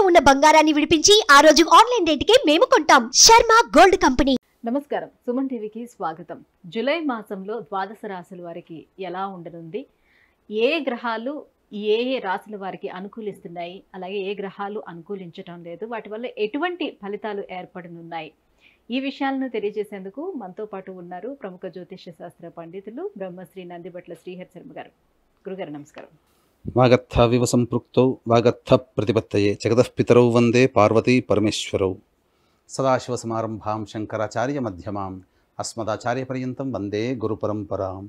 ఉన్న బంగారాన్ని విడిపించి ఆ రోజు ఆన్లైన్ రేటుకే మేము కొంటాం. Sharma gold company. నమస్కారం, సుమన్ టీవీకి స్వాగతం. జూలై మాసంలో ద్వాదశ రాశుల వారికి ఎలా ఉండనుంది, ఏ గ్రహాలు ఏ రాశుల వారికి అనుకూలిస్తున్నాయి, అలాగే ఏ గ్రహాలు అనుకూలించటం లేదు, వాటి వల్ల ఎటువంటి ఫలితాలు ఏర్పడనున్నాయి, ఈ విషయాలను తెలియజేసేందుకు మనతో పాటు ఉన్నారు ప్రముఖ జ్యోతిష్య శాస్త్ర పండితులు బ్రహ్మశ్రీ నందిబట్ల శ్రీహరి శర్మ గారు. గురుగారు నమస్కారం. వాగర్థావివ సంపృక్తౌ వాగర్థ ప్రతిపత్తయే జగతః పితరౌ వందే పార్వతీ పరమేశ్వరౌ. సదాశివసమారంభాం శంకరాచార్య మధ్యమాం అస్మదాచార్య పర్యంతం వందే గురుపరంపరాం.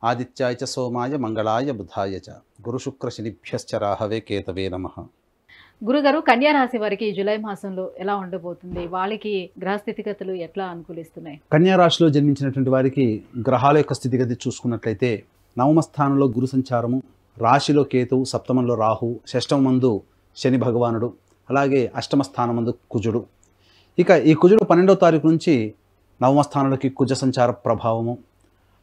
ఆదిత్యాయ చ సోమాయ మంగళాయ బుధాయ చ గురుశుక్ర శనిభ్యశ్చ రాహవే కేతవే నమః. గురుగారు, కన్యా రాశి వారికి జూలై మాసంలో ఎలా ఉండబోతుంది? వాళ్ళకి గ్రహ స్థితిగతులు ఎట్లా అనుకూలిస్తున్నాయి? కన్యా రాశిలో జన్మించినటువంటి వారికి గ్రహాల యొక్క స్థితిగతి చూసుకున్నట్లయితే నవమ స్థానంలో గురు సంచారము, రాశిలో కేతువు, సప్తమంలో రాహు, షష్టమందు శని భగవానుడు, అలాగే అష్టమ స్థానమందు కుజుడు. ఇక ఈ కుజుడు 12వ తారీఖు నుంచి నవమ స్థానంలోకి కుజ సంచార ప్రభావము,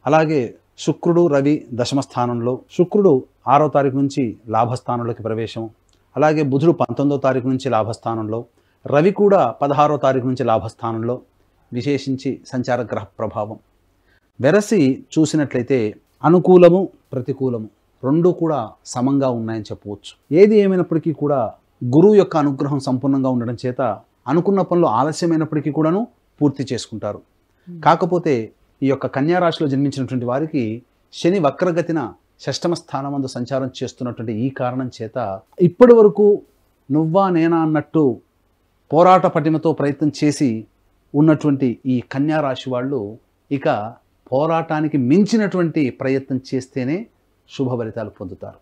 అలాగే శుక్రుడు రవి దశమ స్థానంలో, శుక్రుడు 6వ తారీఖు నుంచి లాభస్థానంలోకి ప్రవేశం, అలాగే బుధుడు 19వ తారీఖు నుంచి లాభస్థానంలో, రవి కూడా 16వ తారీఖు నుంచి లాభస్థానంలో విశేషించి సంచార గ్రహ ప్రభావం. వెరసి చూసినట్లయితే అనుకూలము ప్రతికూలము రెండూ కూడా సమంగా ఉన్నాయని చెప్పవచ్చు. ఏది ఏమైనప్పటికీ కూడా గురువు యొక్క అనుగ్రహం సంపూర్ణంగా ఉండడం చేత అనుకున్న పనులు ఆలస్యమైనప్పటికీ కూడాను పూర్తి చేసుకుంటారు. కాకపోతే ఈ యొక్క కన్యా రాశిలో జన్మించినటువంటి వారికి శని వక్రగతిన షష్టమ స్థానమందు సంచారం చేస్తున్నటువంటి ఈ కారణం చేత ఇప్పటి వరకు నువ్వా నేనా అన్నట్టు పోరాట పటిమతో ప్రయత్నం చేసి ఉన్నటువంటి ఈ కన్యా రాశి వాళ్ళు ఇక పోరాటానికి మించినటువంటి ప్రయత్నం చేస్తేనే శుభ ఫలితాలు పొందుతారు.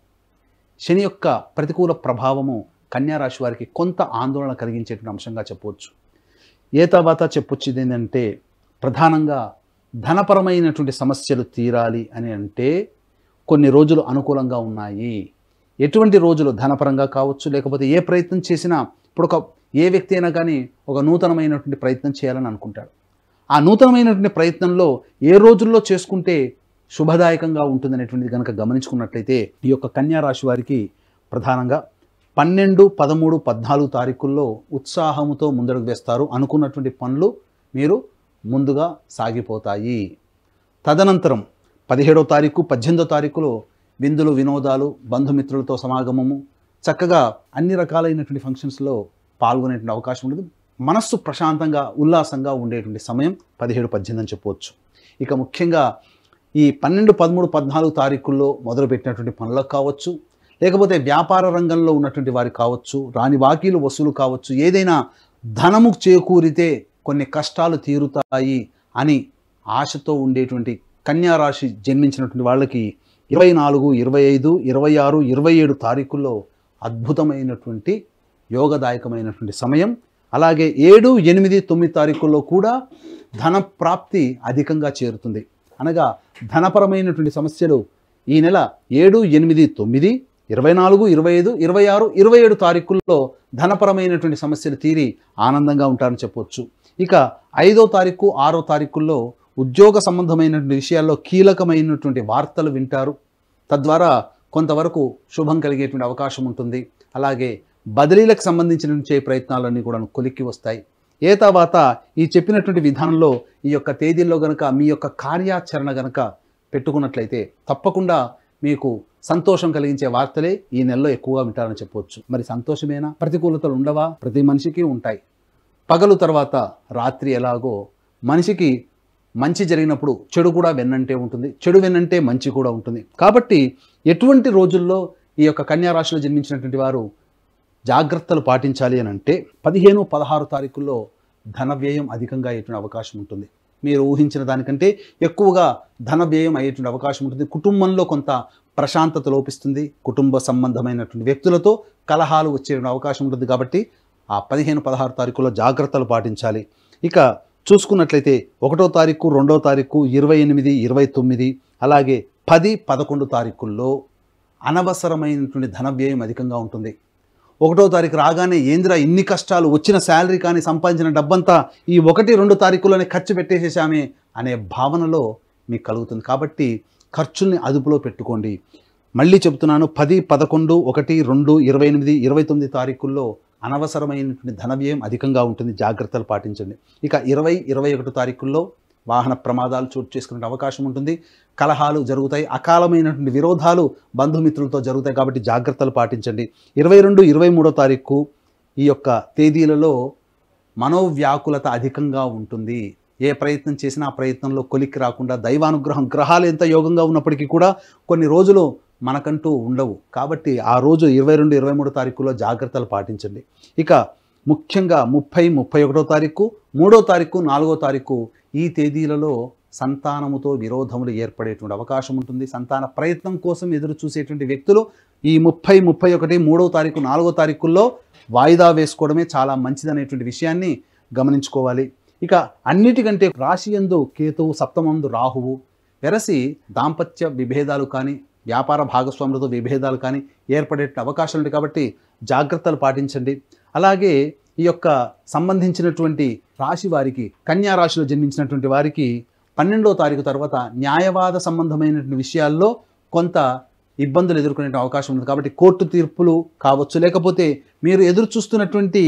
శని యొక్క ప్రతికూల ప్రభావము కన్యా రాశి వారికి కొంత ఆందోళన కలిగించేటువంటి అంశంగా చెప్పవచ్చు. ఏ తర్వాత చెప్పొచ్చేది ఏంటంటే ప్రధానంగా ధనపరమైనటువంటి సమస్యలు తీరాలి అని అంటే కొన్ని రోజులు అనుకూలంగా ఉన్నాయి. ఎటువంటి రోజులు? ధనపరంగా కావచ్చు, లేకపోతే ఏ ప్రయత్నం చేసినా ఇప్పుడు ఏ వ్యక్తి అయినా కానీ ఒక నూతనమైనటువంటి ప్రయత్నం చేయాలని అనుకుంటాడు. ఆ నూతనమైనటువంటి ప్రయత్నంలో ఏ రోజుల్లో చేసుకుంటే శుభదాయకంగా ఉంటుందనేటువంటిది కనుక గమనించుకున్నట్లయితే ఈ యొక్క కన్యా రాశి వారికి ప్రధానంగా 12, 13, 14 తారీఖుల్లో ఉత్సాహంతో ముందడుగు వేస్తారు. అనుకున్నటువంటి పనులు మీరు ముందుగా సాగిపోతాయి. తదనంతరం 17వ తారీఖు 18వ తారీఖులో విందులు వినోదాలు, బంధుమిత్రులతో సమాగమము, చక్కగా అన్ని రకాలైనటువంటి ఫంక్షన్స్లో పాల్గొనేటువంటి అవకాశం ఉంటుంది. మనస్సు ప్రశాంతంగా ఉల్లాసంగా ఉండేటువంటి సమయం 17, 18 అని చెప్పవచ్చు. ఇక ముఖ్యంగా ఈ 12, 13, 14 తారీఖుల్లో మొదలుపెట్టినటువంటి పనులకు కావచ్చు, లేకపోతే వ్యాపార రంగంలో ఉన్నటువంటి వారికి కావచ్చు, రాని బాకీలు వసూలు కావచ్చు, ఏదైనా ధనము చేకూరితే కొన్ని కష్టాలు తీరుతాయి అని ఆశతో ఉండేటువంటి కన్యా రాశి జన్మించినటువంటి వాళ్ళకి 24, 25, 26, 27 తారీఖుల్లో అద్భుతమైనటువంటి యోగదాయకమైనటువంటి సమయం. అలాగే 7, 8, 9 తారీఖుల్లో కూడా ధన ప్రాప్తి అధికంగా చేరుతుంది. అనగా ధనపరమైనటువంటి సమస్యలు ఈ నెల 7, 8, 9, 24, 25, 26, 27 తారీఖుల్లో ధనపరమైనటువంటి సమస్యలు తీరి ఆనందంగా ఉంటారని చెప్పవచ్చు. ఇక 5వ తారీఖు 6వ తారీఖుల్లో ఉద్యోగ సంబంధమైనటువంటి విషయాల్లో కీలకమైనటువంటి వార్తలు వింటారు. తద్వారా కొంతవరకు శుభం కలిగేటువంటి అవకాశం ఉంటుంది. అలాగే బదిలీలకు సంబంధించినటువంటి ప్రయత్నాలన్నీ కూడా కొలిక్కి వస్తాయి. ఏ తర్వాత ఈ చెప్పినటువంటి విధానంలో ఈ యొక్క తేదీల్లో గనక మీ యొక్క కార్యాచరణ గనక పెట్టుకున్నట్లయితే తప్పకుండా మీకు సంతోషం కలిగించే వార్తలే ఈ నెలలో ఎక్కువగా వింటారని చెప్పవచ్చు. మరి సంతోషమేనా? ప్రతికూలతలు ఉండవా? ప్రతి మనిషికి ఉంటాయి. పగలు తర్వాత రాత్రి ఎలాగో మనిషికి మంచి జరిగినప్పుడు చెడు కూడా వెన్నంటే ఉంటుంది, చెడు వెన్నంటే మంచి కూడా ఉంటుంది. కాబట్టి ఎటువంటి రోజుల్లో ఈ యొక్క కన్యా రాశిలో జన్మించినటువంటి వారు జాగ్రత్తలు పాటించాలి అని అంటే 15, 16 తారీఖుల్లో ధన వ్యయం అధికంగా అయ్యేటువంటి అవకాశం ఉంటుంది. మీరు ఊహించిన దానికంటే ఎక్కువగా ధన వ్యయం అయ్యేటువంటి అవకాశం ఉంటుంది. కుటుంబంలో కొంత ప్రశాంతత లోపిస్తుంది. కుటుంబ సంబంధమైనటువంటి వ్యక్తులతో కలహాలు వచ్చే అవకాశం ఉంటుంది. కాబట్టి ఆ 15, 16 తారీఖుల్లో జాగ్రత్తలు పాటించాలి. ఇక చూసుకున్నట్లయితే 1వ తారీఖు, 2వ తారీఖు, 28, 29, అలాగే 10, 11 తారీఖుల్లో అనవసరమైనటువంటి ధన వ్యయం అధికంగా ఉంటుంది. 1వ తారీఖు రాగానే ఏంద్రా ఇన్ని కష్టాలు, వచ్చిన శాలరీ కానీ సంపాదించిన డబ్బంతా ఈ 1, 2 తారీఖుల్లోనే ఖర్చు పెట్టేసేసామే అనే భావనలో మీకు కలుగుతుంది. కాబట్టి ఖర్చుల్ని అదుపులో పెట్టుకోండి. మళ్ళీ చెప్తున్నాను, 10, 11, 1, 2, 28, 29 తారీఖుల్లో అనవసరమైనటువంటి ధన వ్యయం అధికంగా ఉంటుంది, జాగ్రత్తలు పాటించండి. ఇక 20-21 తారీఖుల్లో వాహన ప్రమాదాలు చోటు చేసుకునే అవకాశం ఉంటుంది, కలహాలు జరుగుతాయి, అకాలమైనటువంటి విరోధాలు బంధుమిత్రులతో జరుగుతాయి, కాబట్టి జాగ్రత్తలు పాటించండి. 22-23 తారీఖు ఈ యొక్క తేదీలలో మనోవ్యాకులత అధికంగా ఉంటుంది. ఏ ప్రయత్నం చేసినా ఆ ప్రయత్నంలో కొలిక్కి రాకుండా, దైవానుగ్రహం, గ్రహాలు ఎంత యోగంగా ఉన్నప్పటికీ కూడా కొన్ని రోజులు మనకంటూ ఉండవు, కాబట్టి ఆ రోజు 22-23 తారీఖులో జాగ్రత్తలు పాటించండి. ఇక ముఖ్యంగా 30-31 తారీఖు, 3వ తారీఖు, 4వ తారీఖు ఈ తేదీలలో సంతానముతో విరోధములు ఏర్పడేటువంటి అవకాశం ఉంటుంది. సంతాన ప్రయత్నం కోసం ఎదురు చూసేటువంటి వ్యక్తులు ఈ 30, 31, 3వ తారీఖు, 4వ తారీఖుల్లో వాయిదా వేసుకోవడమే చాలా మంచిదనేటువంటి విషయాన్ని గమనించుకోవాలి. ఇక అన్నిటికంటే రాశి యందు కేతువు, సప్తమందు రాహువు వెరసి దాంపత్య విభేదాలు కానీ, వ్యాపార భాగస్వాములతో విభేదాలు కానీ ఏర్పడే అవకాశాలు ఉంటాయి, కాబట్టి జాగ్రత్తలు పాటించండి. అలాగే ఈ యొక్క సంబంధించినటువంటి రాశి వారికి, కన్యా రాశిలో జన్మించినటువంటి వారికి 12వ తారీఖు తర్వాత న్యాయవాద సంబంధమైనటువంటి విషయాల్లో కొంత ఇబ్బందులు ఎదుర్కొనే అవకాశం ఉంది, కాబట్టి కోర్టు తీర్పులు కావచ్చు, లేకపోతే మీరు ఎదురు చూస్తున్నటువంటి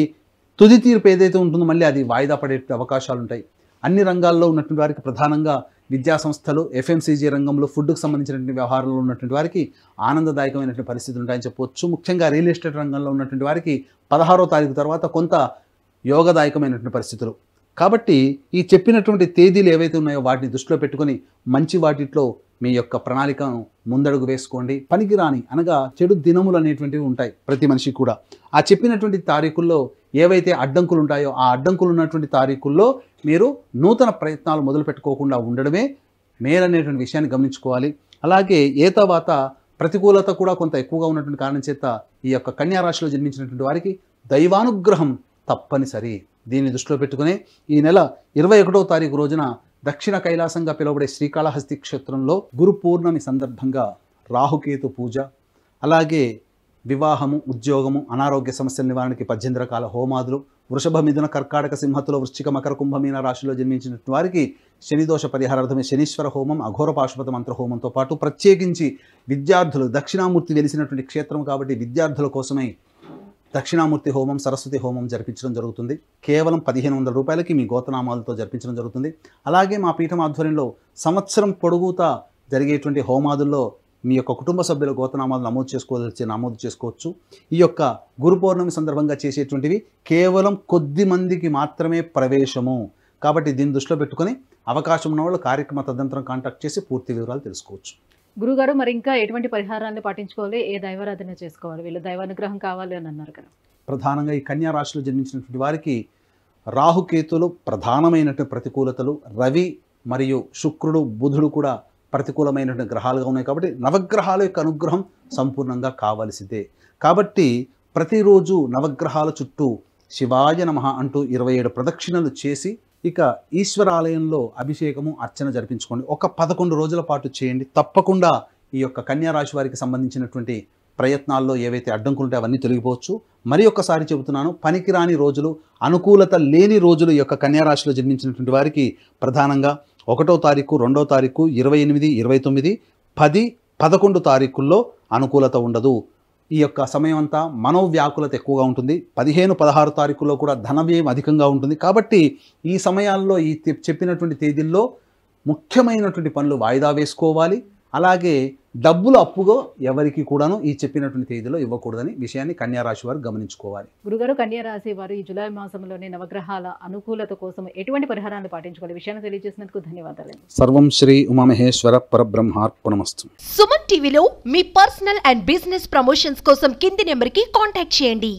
తుది తీర్పు ఏదైతే ఉంటుందో మళ్ళీ అది వాయిదా పడే అవకాశాలు ఉంటాయి. అన్ని రంగాల్లో ఉన్నటువంటి వారికి, ప్రధానంగా విద్యా సంస్థలు, ఎఫ్ఎంసీజీ రంగంలో, ఫుడ్కు సంబంధించినటువంటి వ్యవహారంలో ఉన్నటువంటి వారికి ఆనందదాయకమైనటువంటి పరిస్థితులు ఉంటాయని చెప్పవచ్చు. ముఖ్యంగా రియల్ ఎస్టేట్ రంగంలో ఉన్నటువంటి వారికి 16వ తారీఖు తర్వాత కొంత యోగదాయకమైనటువంటి పరిస్థితులు. కాబట్టి ఈ చెప్పినటువంటి తేదీలు ఏవైతే ఉన్నాయో వాటిని దృష్టిలో పెట్టుకొని మంచి వాటిలో మీ యొక్క ప్రణాళికను ముందడుగు వేసుకోండి. పనికిరాని అనగా చెడు దినములు అనేటువంటివి ఉంటాయి ప్రతి మనిషికి కూడా. ఆ చెప్పినటువంటి తారీఖుల్లో ఏవైతే అడ్డంకులు ఉంటాయో ఆ అడ్డంకులు ఉన్నటువంటి తారీఖుల్లో మీరు నూతన ప్రయత్నాలు మొదలు పెట్టుకోకుండా ఉండడమే మేలనేటువంటి విషయాన్ని గమనించుకోవాలి. అలాగే ఏతవాత ప్రతికూలత కూడా కొంత ఎక్కువగా ఉన్నటువంటి కారణం చేత ఈ యొక్క కన్యా రాశిలో జన్మించినటువంటి వారికి దైవానుగ్రహం తప్పనిసరి. దీన్ని దృష్టిలో పెట్టుకుని ఈ నెల 21వ తారీఖు రోజున దక్షిణ కైలాసంగా పిలువబడే శ్రీకాళహస్తి క్షేత్రంలో గురు పూర్ణమి సందర్భంగా రాహుకేతు పూజ, అలాగే వివాహము, ఉద్యోగము, అనారోగ్య సమస్యల నివారణకి 18 రకాల హోమాదులు, వృషభ, మిథున, కర్కాటక, సింహతుల, వృశ్చిక, మకర, కుంభమీన రాశిలో జన్మించినటువంటి వారికి శనిదోష పరిహారార్థమే శనీశ్వర హోమం, అఘోర పాశుపత మంత్ర హోమంతో పాటు ప్రత్యేకించి విద్యార్థులు, దక్షిణామూర్తి వెలిసినటువంటి క్షేత్రం కాబట్టి విద్యార్థుల కోసమై దక్షిణామూర్తి హోమం, సరస్వతి హోమం జరిపించడం జరుగుతుంది. కేవలం 1500 రూపాయలకి మీ గోతనామాలతో జరిపించడం జరుగుతుంది. అలాగే మా పీఠం ఆధ్వర్యంలో సంవత్సరం పొడుగుతా జరిగేటువంటి హోమాదుల్లో మీ యొక్క కుటుంబ సభ్యుల గోతనామాలు నమోదు చేసుకోవచ్చు. ఈ యొక్క గురు పౌర్ణమి సందర్భంగా చేసేటువంటివి కేవలం కొద్ది మందికి మాత్రమే ప్రవేశము, కాబట్టి దీన్ని దృష్టిలో పెట్టుకొని అవకాశం ఉన్న వాళ్ళు కార్యక్రమ తదనంతరం కాంటాక్ట్ చేసి పూర్తి వివరాలు తెలుసుకోవచ్చు. గురుగారు, మరి ఇంకా ఎటువంటి పరిహారాన్ని పాటించుకోవాలి, ఏ దైవారాధన చేసుకోవాలి? వీళ్ళు దైవానుగ్రహం కావాలి అని అన్నారు కదా. ప్రధానంగా ఈ కన్యా రాశిలో జన్మించినటువంటి వారికి రాహుకేతులు ప్రధానమైనటువంటి ప్రతికూలతలు, రవి మరియు శుక్రుడు, బుధుడు కూడా ప్రతికూలమైనటువంటి గ్రహాలుగా ఉన్నాయి, కాబట్టి నవగ్రహాల యొక్క అనుగ్రహం సంపూర్ణంగా కావలసిందే. కాబట్టి ప్రతిరోజు నవగ్రహాల చుట్టూ శివాయ నమః అంటూ 27 ప్రదక్షిణలు చేసి ఇక ఈశ్వరాలయంలో అభిషేకము, అర్చన జరిపించుకోండి. ఒక 11 రోజుల పాటు చేయండి. తప్పకుండా ఈ యొక్క కన్యా రాశి వారికి సంబంధించినటువంటి ప్రయత్నాల్లో ఏవైతే అడ్డంకులు ఉంటాయో అవన్నీ తొలగిపోవచ్చు. మరి ఒక్కసారి చెబుతున్నాను, పనికిరాని రోజులు, అనుకూలత లేని రోజులు ఈ యొక్క కన్యా రాశిలో జన్మించినటువంటి వారికి ప్రధానంగా 1వ తారీఖు, 2వ తారీఖు, 28, 29, 10, 11 తారీఖుల్లో అనుకూలత ఉండదు. ఈ యొక్క సమయం అంతా మనోవ్యాకులత ఎక్కువగా ఉంటుంది. 15, 16 తారీఖుల్లో కూడా ధన వ్యయం అధికంగా ఉంటుంది. కాబట్టి ఈ సమయాల్లో ఈ చెప్పినటువంటి తేదీల్లో ముఖ్యమైనటువంటి పనులు వాయిదా వేసుకోవాలి. అలాగే డబ్బులు అప్పుగా ఎవరికి కూడాను ఈ చెప్పినటువంటి తేదీలో ఇవ్వకూడదని విషయాన్ని కన్యా రాశి వారు గమనించుకోవాలి. గురుగారు, కన్యా రాశి వారు ఈ జూలై మాసంలోనే నవగ్రహాల అనుకూలత కోసం ఎటువంటి పరిహారాన్ని పాటించుకోవాలి? విషయాన్ని తెలియజేసినందుకు ధన్యవాదాలు. సర్వం శ్రీ ఉమామహేశ్వర పరబ్రహ్మార్పణమస్తు. సుమన్ టీవీలో మీ పర్సనల్ అండ్ బిజినెస్ ప్రమోషన్స్ కోసం కింది నెంబర్కి కాంటాక్ట్ చేయండి.